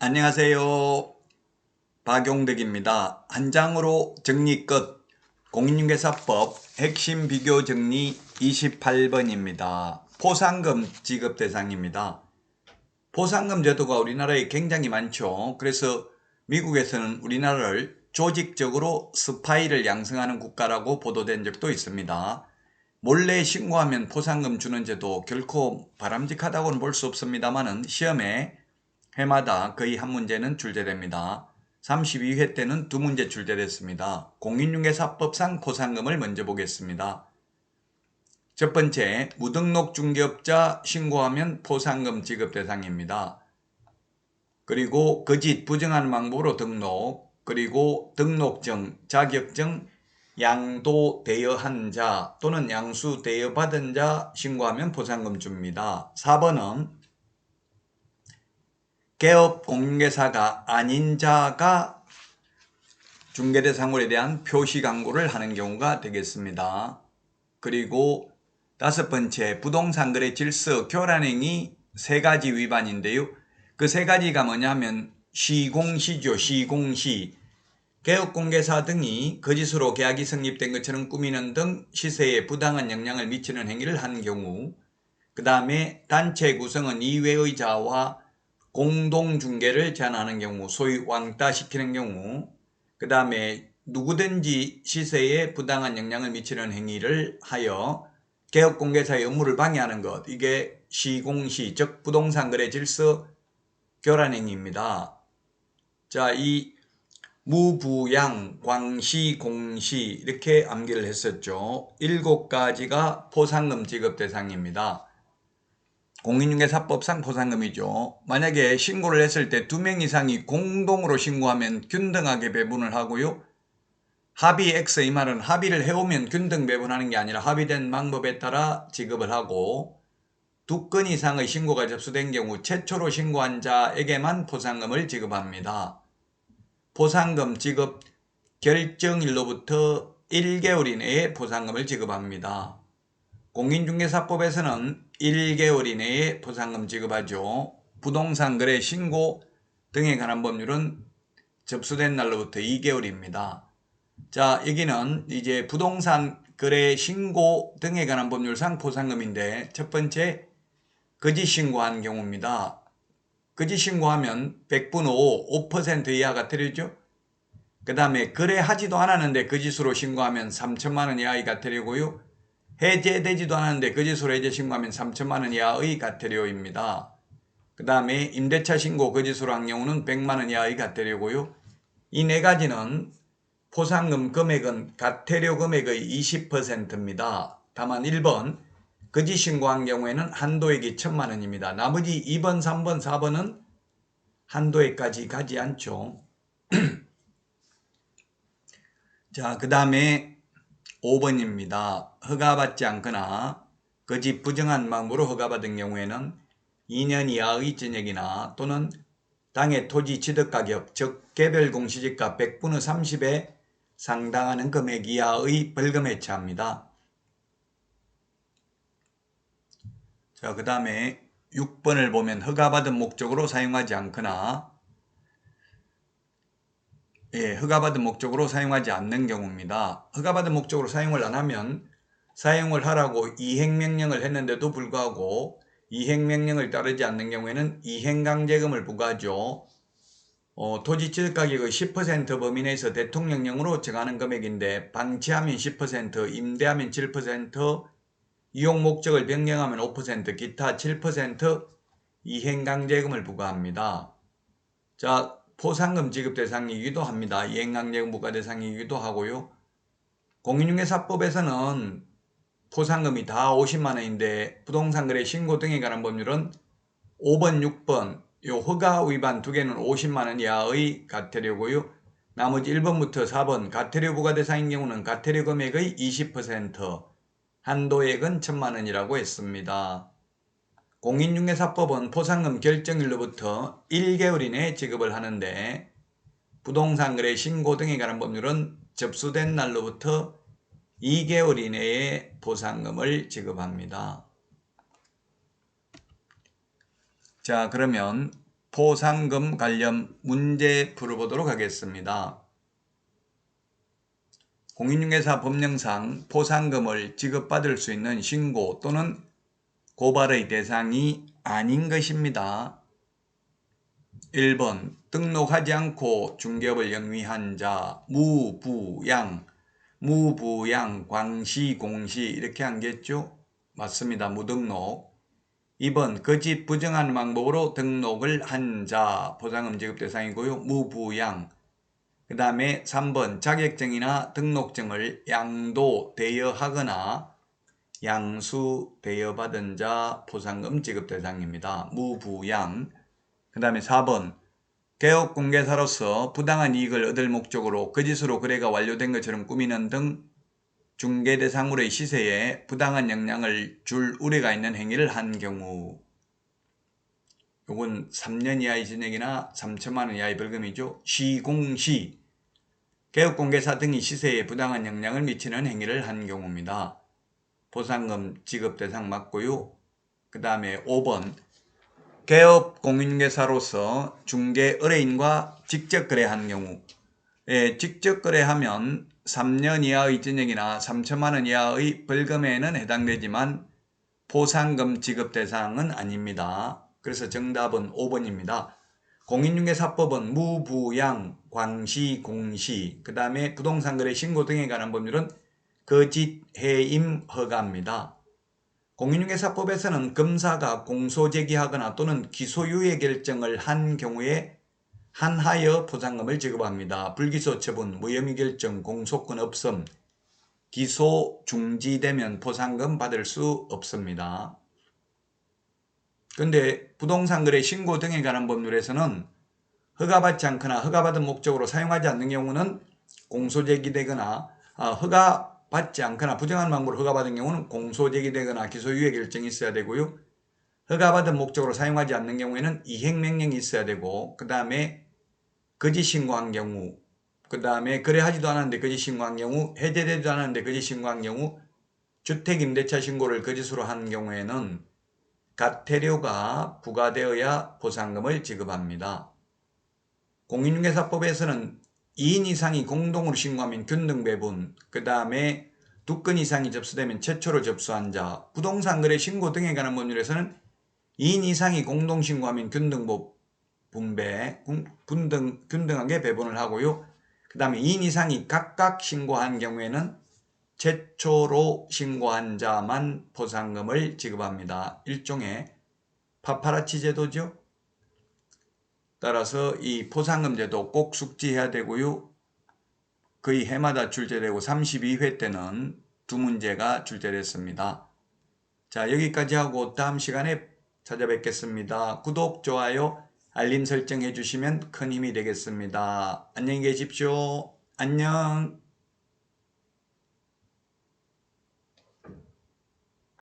안녕하세요. 박용덕입니다. 한 장으로 정리 끝. 공인중개사법 핵심 비교 정리 28번입니다. 포상금 지급 대상입니다. 포상금 제도가 우리나라에 굉장히 많죠. 그래서 미국에서는 우리나라를 조직적으로 스파이를 양성하는 국가라고 보도된 적도 있습니다. 몰래 신고하면 포상금 주는 제도 결코 바람직하다고는 볼 수 없습니다만은 시험에 회마다 거의 한 문제는 출제됩니다. 32회 때는 2문제 출제됐습니다. 공인중개사법상 포상금을 먼저 보겠습니다. 첫 번째, 무등록 중개업자 신고하면 포상금 지급 대상입니다. 그리고 거짓 부정하는 방법으로 등록, 그리고 등록증, 자격증 양도대여한 자 또는 양수대여받은 자 신고하면 포상금 줍니다. 4번은 개업 공인중개사가 아닌 자가 중개대상물에 대한 표시 광고를 하는 경우가 되겠습니다. 그리고 5번째, 부동산 거래 질서 교란행위 3가지 위반인데요. 그 3가지가 뭐냐면 시공시죠. 시공시. 개업공개사 등이 거짓으로 계약이 성립된 것처럼 꾸미는 등 시세에 부당한 영향을 미치는 행위를 한 경우, 그 다음에 단체 구성은 이외의 자와 공동중개를 제한하는 경우, 소위 왕따시키는 경우, 그 다음에 누구든지 시세에 부당한 영향을 미치는 행위를 하여 개업공개사의 업무를 방해하는 것, 이게 시공시, 즉 부동산 거래 질서 교란 행위입니다. 자, 이 무부양, 광시, 공시 이렇게 암기를 했었죠. 7가지가 포상금 지급 대상입니다. 공인중개사법상 포상금이죠. 만약에 신고를 했을 때 2명 이상이 공동으로 신고하면 균등하게 배분을 하고요. 합의 X, 이 말은 합의를 해오면 균등 배분하는 게 아니라 합의된 방법에 따라 지급을 하고, 2건 이상의 신고가 접수된 경우 최초로 신고한 자에게만 포상금을 지급합니다. 포상금 지급 결정일로부터 1개월 이내에 포상금을 지급합니다. 공인중개사법에서는 1개월 이내에 포상금 지급하죠. 부동산 거래 신고 등에 관한 법률은 접수된 날로부터 2개월입니다. 자, 여기는 이제 부동산 거래 신고 등에 관한 법률상 포상금인데, 첫 번째, 거짓 신고한 경우입니다. 거짓 신고하면 100분 5% 이하가 때리죠. 그 다음에 거래하지도 않았는데 거짓으로 신고하면 3천만 원 이하의 과태료고요. 해제되지도 않았는데 거짓으로 해제 신고하면 3천만 원 이하의 과태료입니다. 그 다음에 임대차 신고 거짓으로 한 경우는 100만 원 이하의 과태료고요. 이 4가지는 포상금 금액은 과태료 금액의 20%입니다. 다만 1번 거짓 신고한 경우에는 한도액이 1,000만 원입니다. 나머지 2번, 3번, 4번은 한도액까지 가지 않죠. 자, 그 다음에 5번입니다. 허가받지 않거나 거짓 부정한 방법으로 허가받은 경우에는 2년 이하의 전역이나 또는 당해 토지 취득가격, 즉 개별 공시지가 100분의 30에 상당하는 금액 이하의 벌금에 처합니다. 자, 그 다음에 6번을 보면 허가받은 목적으로 사용하지 않거나 허가받은 목적으로 사용하지 않는 경우입니다. 허가받은 목적으로 사용을 안 하면 사용을 하라고 이행명령을 했는데도 불구하고 이행명령을 따르지 않는 경우에는 이행강제금을 부과하죠. 토지 취득가격의 10% 범위 내에서 대통령령으로 정하는 금액인데, 방치하면 10%, 임대하면 7%, 이용 목적을 변경하면 5%, 기타 7% 이행강제금을 부과합니다. 자, 포상금 지급 대상이기도 합니다. 이행강제금 부과 대상이기도 하고요. 공인중개사법에서는 포상금이 다 50만 원인데 부동산 거래 신고 등에 관한 법률은 5번, 6번 요 허가 위반 2개는 50만 원 이하의 과태료고요. 나머지 1번부터 4번 과태료 부과 대상인 경우는 과태료 금액의 20%, 한도액은 1,000만 원이라고 했습니다. 공인중개사법은 포상금 결정일로부터 1개월 이내에 지급을 하는데, 부동산 거래 신고 등에 관한 법률은 접수된 날로부터 2개월 이내에 포상금을 지급합니다. 자, 그러면 포상금 관련 문제 풀어보도록 하겠습니다. 공인중개사 법령상 포상금을 지급받을 수 있는 신고 또는 고발의 대상이 아닌 것입니다. 1번 등록하지 않고 중개업을 영위한 자, 무부양, 광시, 공시 이렇게 한겠죠? 맞습니다. 무등록. 2번 거짓 부정한 방법으로 등록을 한 자, 포상금 지급 대상이고요. 무부양. 그 다음에 3번 자격증이나 등록증을 양도, 대여하거나 양수, 대여받은 자, 포상금 지급 대상입니다. 무부양. 그 다음에 4번 개업공개사로서 부당한 이익을 얻을 목적으로 거짓으로 거래가 완료된 것처럼 꾸미는 등 중개대상물의 시세에 부당한 영향을 줄 우려가 있는 행위를 한 경우, 요건 3년 이하의 징역이나 3천만 원 이하의 벌금이죠. 시공시, 개업공개사 등이 시세에 부당한 영향을 미치는 행위를 한 경우입니다. 포상금 지급 대상 맞고요. 그 다음에 5번 개업 공인중개사로서 중개 의뢰인과 직접 거래한 경우, 직접 거래하면 3년 이하의 징역이나 3천만 원 이하의 벌금에는 해당되지만 포상금 지급 대상은 아닙니다. 그래서 정답은 5번입니다. 공인중개사법은 무부양, 광시, 공시, 그 다음에 부동산거래 신고 등에 관한 법률은 거짓, 해임, 허가입니다. 공인중개사법에서는 검사가 공소제기하거나 또는 기소유예 결정을 한 경우에 한하여 포상금을 지급합니다. 불기소 처분, 무혐의 결정, 공소권 없음, 기소 중지되면 포상금 받을 수 없습니다. 그런데 부동산거래 신고 등에 관한 법률에서는 허가받지 않거나 허가받은 목적으로 사용하지 않는 경우는 공소제기되거나 허가받지 않거나 부정한 방법으로 허가받은 경우는 공소제기되거나 기소유예 결정이 있어야 되고요. 허가받은 목적으로 사용하지 않는 경우에는 이행명령이 있어야 되고, 그 다음에 거짓 신고한 경우, 그 다음에 거래하지도 않았는데 거짓 신고한 경우, 해제되지도 않았는데 거짓 신고한 경우, 주택임대차 신고를 거짓으로 한 경우에는 가태료가 부과되어야 포상금을 지급합니다. 공인중개사법에서는 2인 이상이 공동으로 신고하면 균등배분, 그 다음에 2건 이상이 접수되면 최초로 접수한 자, 부동산거래 신고 등에 관한 법률에서는 2인 이상이 공동신고하면 균등하게 배분을 하고요. 그 다음에 2인 이상이 각각 신고한 경우에는 최초로 신고한 자만 포상금을 지급합니다. 일종의 파파라치 제도죠. 따라서 이 포상금 제도 꼭 숙지해야 되고요. 거의 해마다 출제되고 32회 때는 2문제가 출제됐습니다. 자, 여기까지 하고 다음 시간에 찾아뵙겠습니다. 구독, 좋아요, 알림 설정해 주시면 큰 힘이 되겠습니다. 안녕히 계십시오. 안녕.